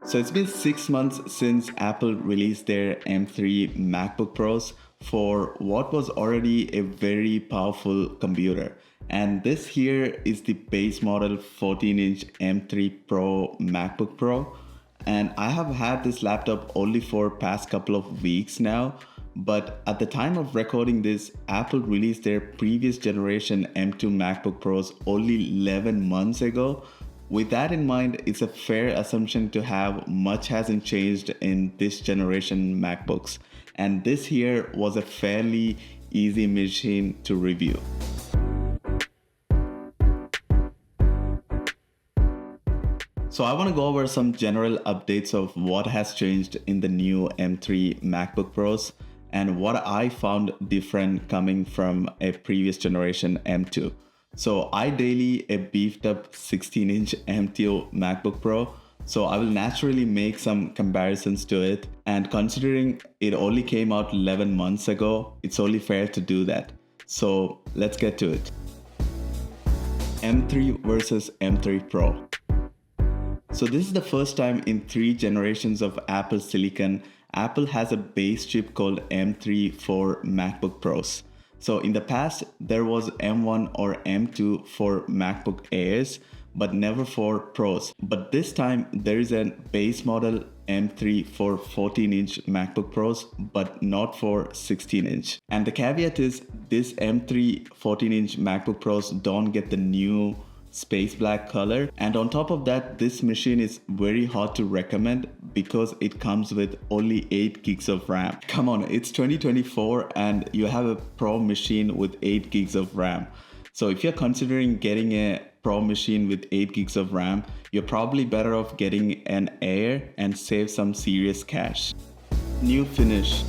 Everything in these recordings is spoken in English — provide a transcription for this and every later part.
So it's been 6 months since Apple released their M3 MacBook Pros for what was already a very powerful computer. And this here is the base model 14-inch M3 Pro MacBook Pro. And I have had this laptop only for past couple of weeks now. But at the time of recording this, Apple released their previous generation M2 MacBook Pros only 11 months ago. With that in mind, it's a fair assumption to have much hasn't changed in this generation MacBooks. And this here was a fairly easy machine to review. So I want to go over some general updates of what has changed in the new M3 MacBook Pros and what I found different coming from a previous generation M2. So ideally a beefed up 16-inch M2 MacBook Pro. So I will naturally make some comparisons to it. And considering it only came out 11 months ago, it's only fair to do that. So let's get to it. M3 versus M3 Pro. So this is the first time in 3 generations of Apple Silicon, Apple has a base chip called M3 for MacBook Pros. So in the past, there was M1 or M2 for MacBook Airs, but never for Pros. But this time, there is a base model M3 for 14-inch MacBook Pros, but not for 16-inch. And the caveat is this M3 14-inch MacBook Pros don't get the new space black color, and on top of that, this machine is very hard to recommend because it comes with only 8 gigs of RAM. Come on, it's 2024 and you have a Pro machine with 8 gigs of RAM. So if you're considering getting a Pro machine with 8 gigs of RAM, you're probably better off getting an Air and save some serious cash. New finish.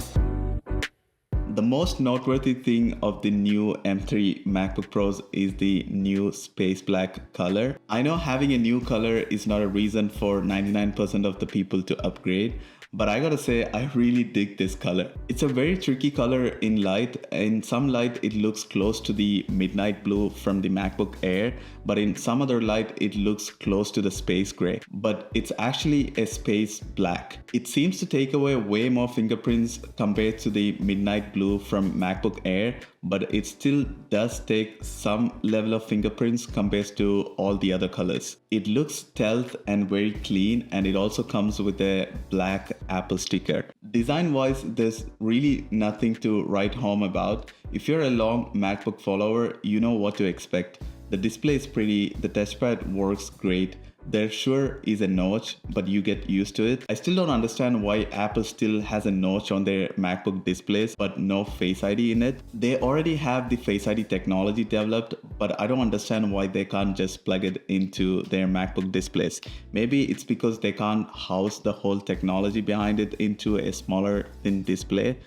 The most noteworthy thing of the new M3 MacBook Pros is the new space black color. I know having a new color is not a reason for 99% of the people to upgrade, but I gotta say, I really dig this color. It's a very tricky color in light. In some light, it looks close to the midnight blue from the MacBook Air, but in some other light, it looks close to the space gray. But it's actually a space black. It seems to take away way more fingerprints compared to the midnight blue from MacBook Air, but it still does take some level of fingerprints compared to all the other colors. It looks stealth and very clean, and it also comes with a black Apple sticker. Design wise, there's really nothing to write home about. If you're a long MacBook follower, you know what to expect. The display is pretty, the touchpad works great. There sure is a notch, but you get used to it. I still don't understand why Apple still has a notch on their MacBook displays, but no Face ID in it. They already have the Face ID technology developed, but I don't understand why they can't just plug it into their MacBook displays. Maybe it's because they can't house the whole technology behind it into a smaller thin display.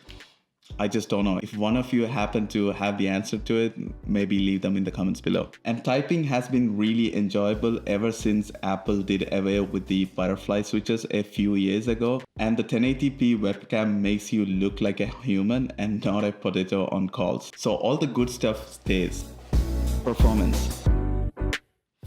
I just don't know. If one of you happen to have the answer to it, maybe leave them in the comments below. And typing has been really enjoyable ever since Apple did away with the butterfly switches a few years ago. And the 1080p webcam makes you look like a human and not a potato on calls. So all the good stuff stays. Performance.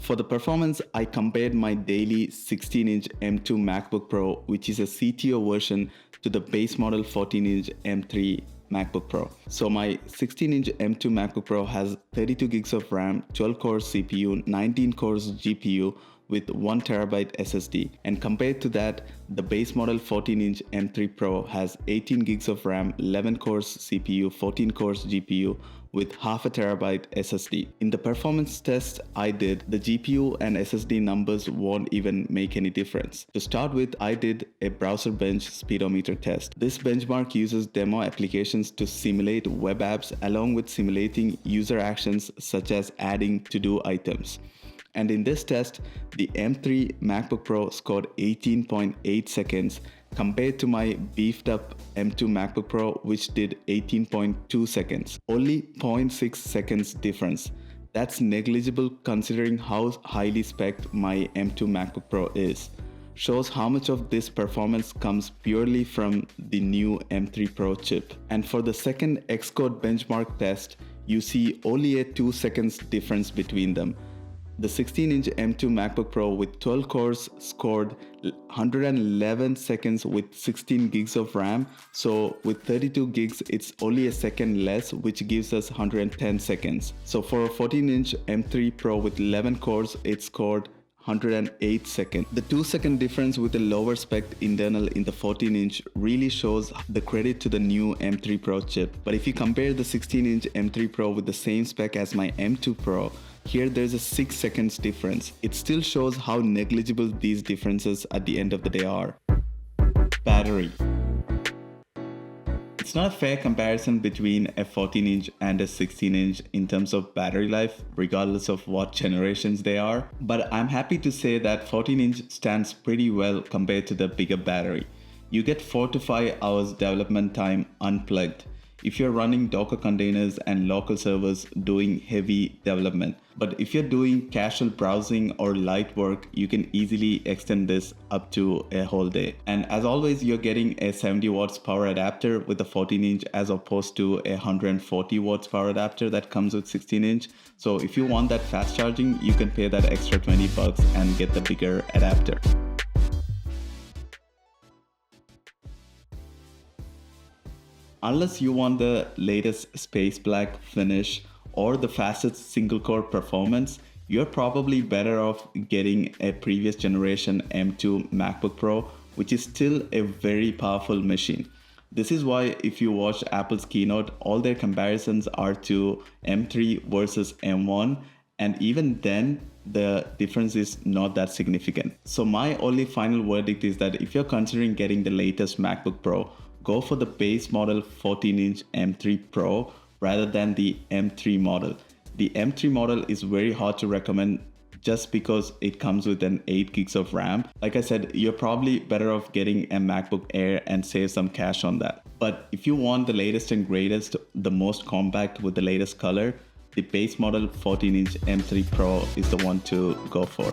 For the performance, I compared my daily 16-inch M2 MacBook Pro, which is a CTO version, to the base model 14-inch M3 MacBook Pro. So my 16-inch M2 MacBook Pro has 32 gigs of RAM, 12 cores CPU, 19 cores GPU with 1 terabyte SSD. And compared to that, the base model 14-inch M3 Pro has 18 gigs of RAM, 11 cores CPU, 14 cores GPU with half a terabyte SSD. In the performance test I did, the GPU and SSD numbers won't even make any difference. To start with, I did a browser bench speedometer test. This benchmark uses demo applications to simulate web apps along with simulating user actions such as adding to-do items. And in this test, the M3 MacBook Pro scored 18.8 seconds compared to my beefed up M2 MacBook Pro, which did 18.2 seconds. Only 0.6 seconds difference. That's negligible considering how highly spec'd my M2 MacBook Pro is. Shows how much of this performance comes purely from the new M3 Pro chip. And for the second Xcode benchmark test, you see only a 2 seconds difference between them. The 16-inch M2 MacBook Pro with 12 cores scored 111 seconds with 16 gigs of RAM. So with 32 gigs, it's only a second less, which gives us 110 seconds. So for a 14-inch M3 Pro with 11 cores, it scored 108 seconds. The 2-second difference with the lower spec internal in the 14-inch really shows the credit to the new M3 Pro chip. But if you compare the 16-inch M3 Pro with the same spec as my M2 Pro, here there's a 6 seconds difference. It still shows how negligible these differences at the end of the day are. Battery. It's not a fair comparison between a 14-inch and a 16-inch in terms of battery life, regardless of what generations they are. But I'm happy to say that 14-inch stands pretty well compared to the bigger battery. You get 4 to 5 hours development time unplugged if you're running Docker containers and local servers doing heavy development. But if you're doing casual browsing or light work, you can easily extend this up to a whole day. And as always, you're getting a 70 watts power adapter with the 14-inch as opposed to a 140 watts power adapter that comes with 16-inch. So if you want that fast charging, you can pay that extra $20 and get the bigger adapter. Unless you want the latest space black finish or the fastest single core performance, you're probably better off getting a previous generation M2 MacBook Pro, which is still a very powerful machine. This is why if you watch Apple's keynote, all their comparisons are to M3 versus M1, and even then the difference is not that significant. So my only final verdict is that if you're considering getting the latest MacBook Pro, go for the base model 14-inch M3 Pro rather than the M3 model. The M3 model is very hard to recommend just because it comes with an 8 gigs of RAM. Like I said, you're probably better off getting a MacBook Air and save some cash on that. But if you want the latest and greatest, the most compact with the latest color, the base model 14-inch M3 Pro is the one to go for.